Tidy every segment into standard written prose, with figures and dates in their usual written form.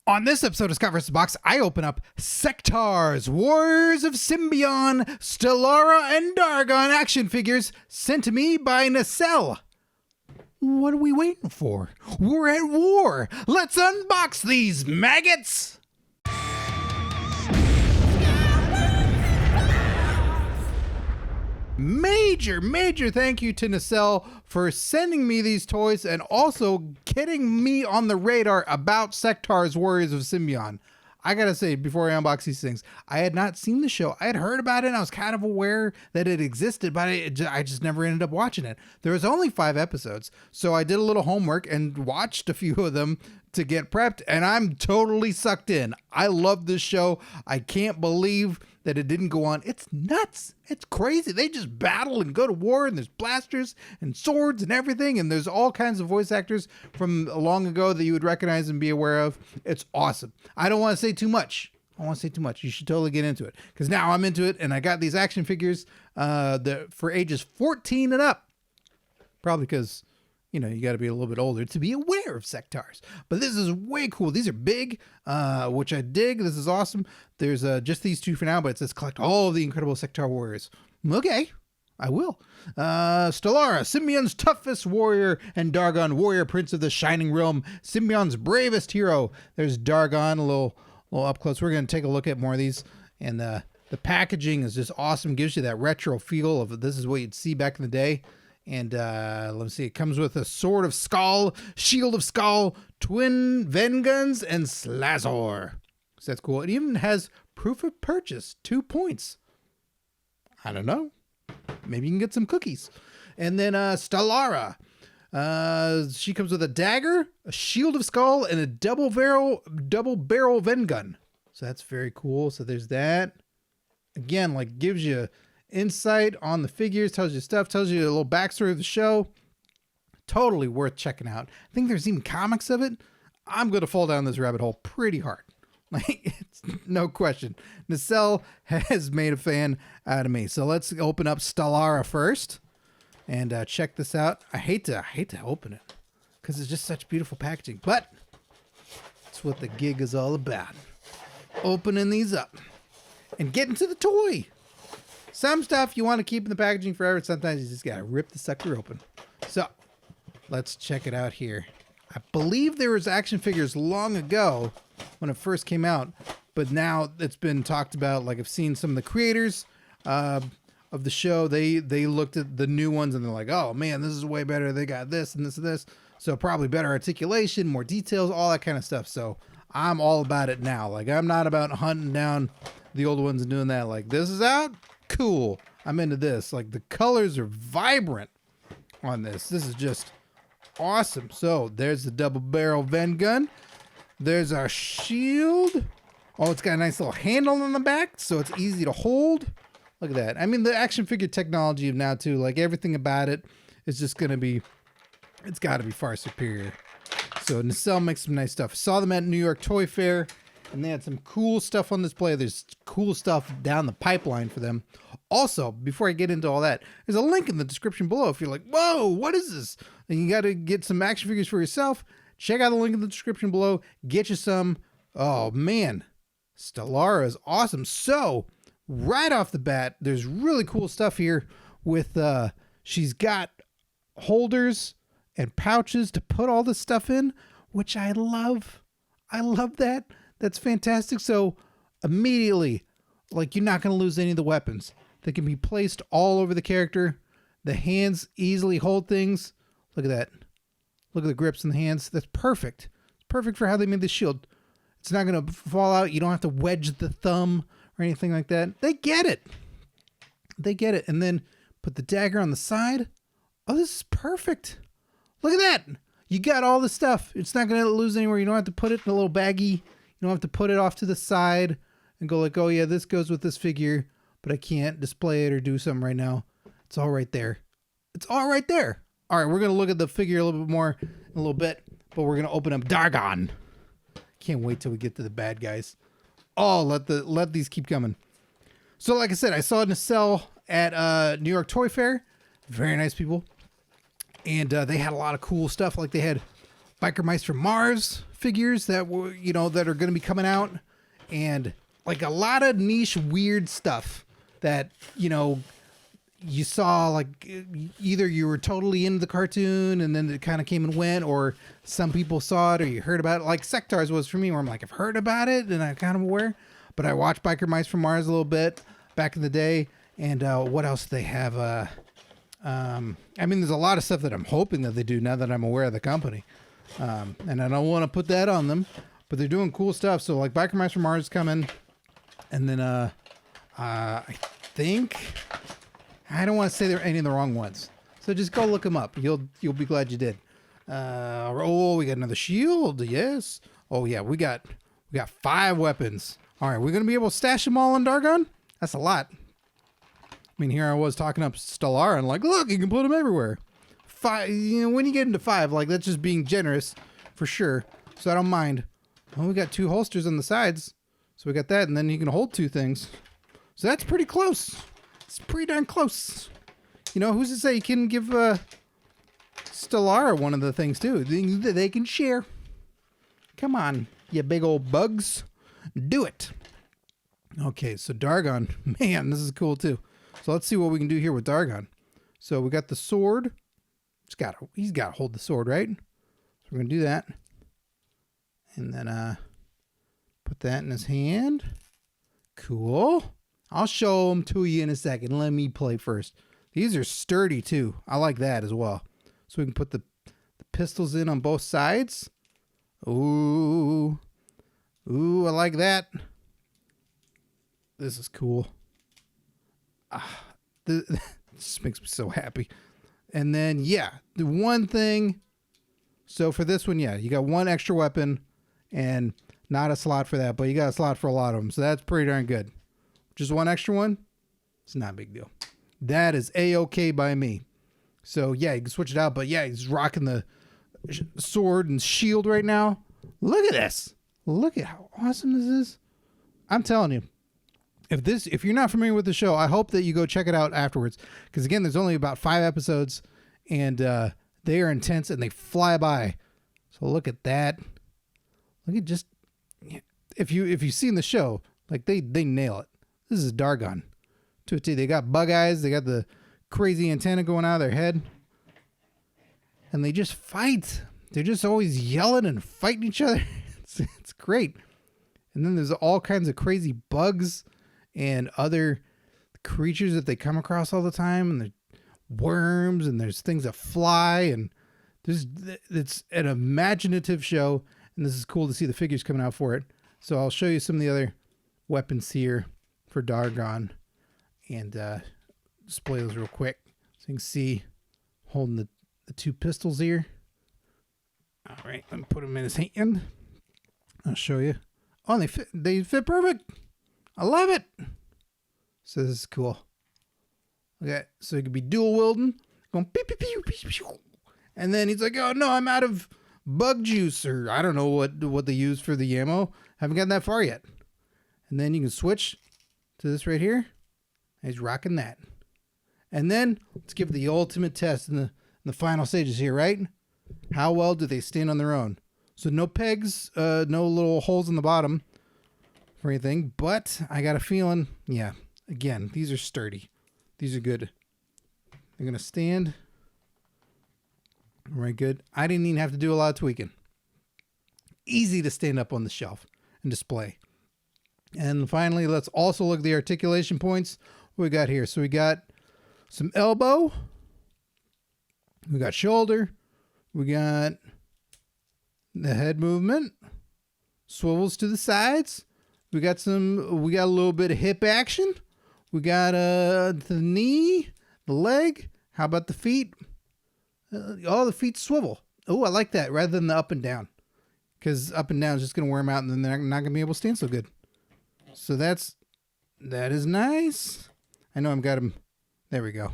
On this episode of Scott vs. Box, I open up Sectaurs, Warriors of Symbion, Stellara and Dargon action figures sent to me by Nacelle. What are we waiting for? We're at war. Let's unbox these maggots. Major thank you to Nacelle for sending me these toys and also getting me on the radar about Sectaurs Warriors of Symbion. I gotta say, before I unbox these things, I had not seen the show. I had heard about it and I was kind of aware that it existed, but I just never ended up watching it. There was only 5 episodes, so I did a little homework and watched a few of them to get prepped, and I'm totally sucked in. I love this show. I can't believe that it didn't go on. It's nuts. It's crazy. They just battle and go to war, and there's blasters and swords and everything, and there's all kinds of voice actors from long ago that you would recognize and be aware of. It's awesome. I don't want to say too much. You should totally get into it, because now I'm into it, and I got these action figures for ages 14 and up. Probably because, you know, you got to be a little bit older to be aware of Sectaurs. But this is way cool. These are big, which I dig. This is awesome. There's just these 2 for now, but it says collect all of the incredible Sectaur warriors. Okay, I will. Stellara, Symbion's toughest warrior, and Dargon, warrior prince of the shining realm, Symbion's bravest hero. There's Dargon, a little up close. We're going to take a look at more of these. And the packaging is just awesome. Gives you that retro feel of this is what you'd see back in the day. And let me see, it comes with a sword of Skull, shield of Skull, twin Venguns, and Slazor. So that's cool. It even has proof of purchase, 2 points. I don't know. Maybe you can get some cookies. And then Stellara. She comes with a dagger, a shield of Skull, and a double barrel Vengun. So that's very cool. So there's that. Again, like gives you insight on the figures, tells you stuff, tells you a little backstory of the show. Totally worth checking out. I think there's even comics of it. I'm going to fall down this rabbit hole pretty hard. Like, it's no question. Nacelle has made a fan out of me. So let's open up Stellara first and check this out. I hate to open it because it's just such beautiful packaging, but it's what the gig is all about. Opening these up and getting to the toy. Some stuff you want to keep in the packaging forever. Sometimes you just got to rip the sucker open. So let's check it out here. I believe there was action figures long ago when it first came out, but now it's been talked about. Like I've seen some of the creators of the show. They looked at the new ones and they're like, oh man, this is way better. They got this and this and this. So probably better articulation, more details, all that kind of stuff. So I'm all about it now. Like I'm not about hunting down the old ones and doing that. Like this is out. Cool. I'm into this. Like the colors are vibrant on this. This is just awesome. So there's the double barrel Vengun. There's our shield. Oh, it's got a nice little handle on the back, so it's easy to hold. Look at that. I mean, the action figure technology of now too, like everything about it is just going to be, it's got to be far superior. So Nacelle makes some nice stuff. Saw them at New York Toy Fair. And they had some cool stuff on display. There's cool stuff down the pipeline for them. Also, before I get into all that, there's a link in the description below. If you're like, whoa, what is this? And you got to get some action figures for yourself. Check out the link in the description below. Get you some. Oh, man. Stellara is awesome. So, right off the bat, there's really cool stuff here with, she's got holders and pouches to put all this stuff in, which I love. I love that. That's fantastic. So immediately, like you're not going to lose any of the weapons. They can be placed all over the character. The hands easily hold things. Look at that. Look at the grips in the hands. That's perfect. It's perfect for how they made the shield. It's not going to fall out. You don't have to wedge the thumb or anything like that. They get it. They get it. And then put the dagger on the side. Oh, this is perfect. Look at that. You got all the stuff. It's not going to lose anywhere. You don't have to put it in a little baggie. You don't have to put it off to the side and go like, oh yeah, this goes with this figure, but I can't display it or do something right now. It's all right there. It's all right there. All right, we're going to look at the figure a little bit more in a little bit, but we're going to open up Dargon. Can't wait till we get to the bad guys. Oh, let these keep coming. So like I said, I saw Nacelle at New York Toy Fair. Very nice people. And they had a lot of cool stuff. Like they had Biker Mice from Mars figures that were, that are going to be coming out, and like a lot of niche weird stuff that, you saw, like either you were totally into the cartoon and then it kind of came and went, or some people saw it or you heard about it. Like Sectaurs was for me, where I'm like, I've heard about it and I'm kind of aware, but I watched Biker Mice from Mars a little bit back in the day. And what else do they have? I mean, there's a lot of stuff that I'm hoping that they do now that I'm aware of the company. And I don't want to put that on them, but they're doing cool stuff. So like Biker Mice from Mars is coming. And then I think, I don't want to say they're any of the wrong ones. So just go look them up. You'll be glad you did. Oh, we got another shield. Yes. Oh yeah, we got 5 weapons. All right, we're going to be able to stash them all in Dargon? That's a lot. I mean, here I was talking up Stellara and like, look, you can put them everywhere. 5, when you get into 5, like that's just being generous for sure. So I don't mind. Well, we got 2 holsters on the sides. So we got that, and then you can hold 2 things. So that's pretty close. It's pretty darn close. Who's to say you can give Stellara one of the things too? They can share. Come on, you big old bugs. Do it. Okay, so Dargon. Man, this is cool too. So let's see what we can do here with Dargon. So we got the sword. He's got to hold the sword, right? So we're going to do that. And then put that in his hand. Cool. I'll show them to you in a second. Let me play first. These are sturdy too. I like that as well. So we can put the pistols in on both sides. Ooh. Ooh, I like that. This is cool. This makes me so happy. And then, yeah, the one thing. So for this one, yeah, you got 1 extra weapon and not a slot for that, but you got a slot for a lot of them. So that's pretty darn good. Just 1 extra one, it's not a big deal. That is A-okay by me. So, yeah, you can switch it out. But, yeah, he's rocking the sword and shield right now. Look at this. Look at how awesome this is. I'm telling you, if you're not familiar with the show, I hope that you go check it out afterwards. Because, again, there's only about 5 episodes, and they are intense, and they fly by. So, look at that. Look at just... If you've seen the show, like, they nail it. This is Dargon. To a T. They got bug eyes. They got the crazy antenna going out of their head. And they just fight. They're just always yelling and fighting each other. It's great. And then there's all kinds of crazy bugs and other creatures that they come across all the time. And there's worms and there's things that fly. And it's an imaginative show. And this is cool to see the figures coming out for it. So I'll show you some of the other weapons here for Dargon, and display those real quick so you can see holding the 2 pistols here. All right, let me put them in his hand. I'll show you. Oh, they fit perfect. I love it. So this is cool. Okay, so it could be dual wielding, going pew, pew, pew, pew, pew. And then he's like, oh no, I'm out of bug juice, or I don't know what they use for the ammo. Haven't gotten that far yet. And then you can switch to this right here. He's rocking that. And then let's give the ultimate test in the final stages here, right? How well do they stand on their own? So no pegs, no little holes in the bottom or anything, but I got a feeling, yeah, again, these are sturdy. These are good. They're going to stand. All right, good. I didn't even have to do a lot of tweaking. Easy to stand up on the shelf and display. And finally, let's also look at the articulation points. What we got here? So we got some elbow. We got shoulder. We got the head movement. Swivels to the sides. We got a little bit of hip action. We got the knee, the leg. How about the feet? The feet swivel. Oh, I like that rather than the up and down. Because up and down is just going to wear them out and then they're not going to be able to stand so good. So that is nice. I know I've got them. There we go.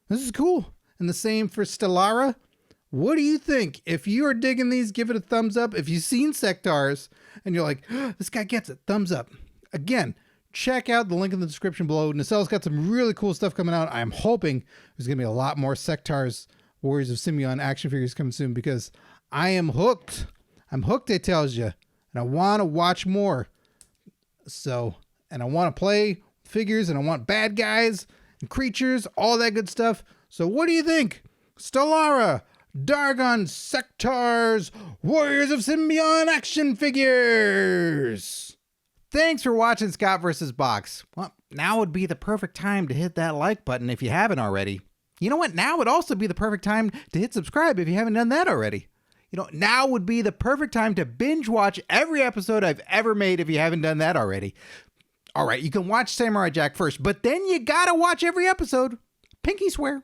This is cool. And the same for Stellara. What do you think? If you are digging these, give it a thumbs up. If you've seen Sectaurs and you're like, oh, this guy gets it, thumbs up. Again, check out the link in the description below. Nacel's got some really cool stuff coming out. I'm hoping there's going to be a lot more Sectaurs Warriors of Symbion action figures coming soon because I am hooked. I'm hooked, it tells you. And I want to watch more. So, and I want to play figures, and I want bad guys and creatures, all that good stuff. So what do you think? Stellara, Dargon, Sectaurs, Warriors of Symbion action figures. Thanks for watching Scott vs. Box. Well, now would be the perfect time to hit that like button if you haven't already. You know what? Now would also be the perfect time to hit subscribe if you haven't done that already. You know, now would be the perfect time to binge watch every episode I've ever made if you haven't done that already. All right, you can watch Samurai Jack first, but then you gotta watch every episode. Pinky swear.